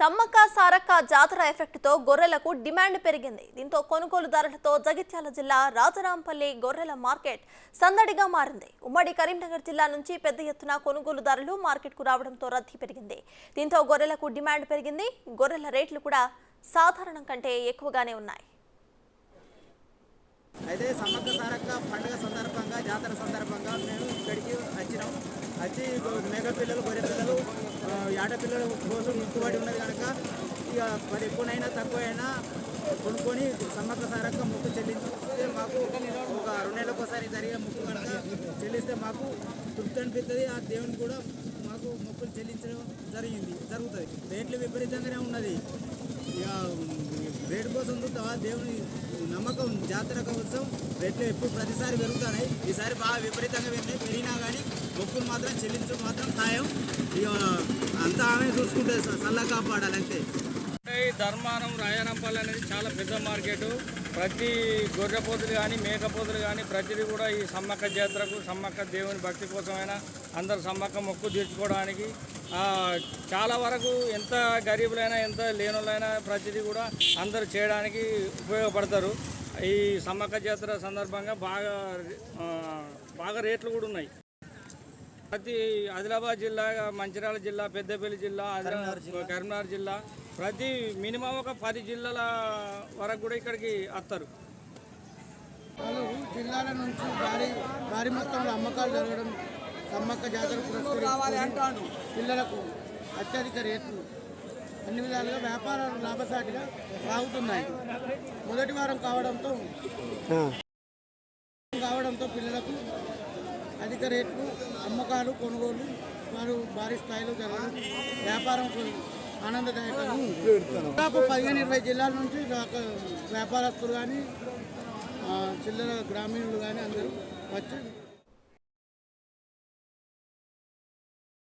సమ్మక్క సారక్క జాతర ఎఫెక్ట్ తో గొర్రెలకు డిమాండ్ పెరిగింది. దీంతో కొనుగోలుదారులతో జగిత్యాల జిల్లా రాజరాంపల్లి గొర్రెల మార్కెట్ సందడిగా మారింది. ఉమ్మడి కరీంనగర్ జిల్లా నుంచి పెద్ద ఎత్తున కొనుగోలుదారులు మార్కెట్ కు రావడంతో రద్దీ పెరిగింది. దీంతో గొర్రెలకు డిమాండ్ పెరిగింది. గొర్రెల రేట్లు కూడా సాధారణం కంటే ఎక్కువగానే ఉన్నాయి. అయితే సమ్మక్క సారక్క పండుగ సందర్భంగా జాతర సందర్భంగా మేము ఇక్కడికి వచ్చినాం. వచ్చి మేక పిల్లలు గొర్రె పిల్లలు ఆడపిల్లల కోసం ఎక్కుబడి ఉన్నది కనుక ఇక మరి ఎక్కువనైనా తక్కువైనా కొనుక్కొని సమ్మక్క సారక్క మొక్కు చెల్లిస్తే మాకు ఒక 2 నెలలకోసారి జరిగే మొక్కు కనుక చెల్లిస్తే మాకు తృప్తి అనిపిస్తుంది. ఆ దేవుని కూడా మాకు మొక్కులు చెల్లించడం జరుగుతుంది. రేట్లు విపరీతంగానే ఉన్నది. ఇక రేటు కోసం చూస్తావా దేవుని నమ్మకం జాతర కోసం రేట్లు ఎప్పుడు ప్రతిసారి పెరుగుతున్నాయి. ఈసారి బాగా విపరీతంగా పెరిగినా కానీ మొక్కులు మాత్రం చెల్లించడం మాత్రం ఖాయం. ఇక అంతా ఆమె చూసుకుంటుంది, చల్లగా కాపాడాలంతే. ధర్మారం రాజారాంపల్లి అనేది చాలా పెద్ద మార్కెట్. ప్రతి గొర్రెపోతులు కానీ మేకపోతులు కానీ ప్రతిదీ కూడా ఈ సమ్మక్క జాతరకు సమ్మక్క దేవుని భక్తి కోసమైనా అందరు సమ్మక్క మొక్కు తీర్చుకోవడానికి చాలా వరకు ఎంత గరీబులైనా ఎంత లేనులైనా ప్రతిదీ కూడా అందరూ చేయడానికి ఉపయోగపడతారు. ఈ సమ్మక్క జాతర సందర్భంగా బాగా రేట్లు కూడా ఉన్నాయి. ప్రతి ఆదిలాబాద్ జిల్లా, మంచిర్యాల జిల్లా, పెద్దపల్లి జిల్లా, కరీంనగర్ జిల్లా ప్రతి మినిమం ఒక 10 జిల్లాల వరకు కూడా ఇక్కడికి వస్తారు. పలు జిల్లాల నుంచి భారీ మొత్తంలో అమ్మకాలు జరగడం, సమ్మక్క జాతర పురస్కరించుకొని పిల్లలకు అత్యధిక రేట్లు అన్ని విధాలుగా వ్యాపారాలు లాభసాటిగా సాగుతున్నాయి. మొదటి వారం కావడంతో పిల్లలకు అధిక రేట్లు అమ్మకాలు కొనుగోలు వారు భారీ స్థాయిలో జరగడం వ్యాపారం ఆనందదాయకంగా ఉంది. దాదాపు 15-20 జిల్లాల నుంచి వ్యాపారస్తులు కానీ చిల్లర గ్రామీణులు కానీ అందరూ వచ్చి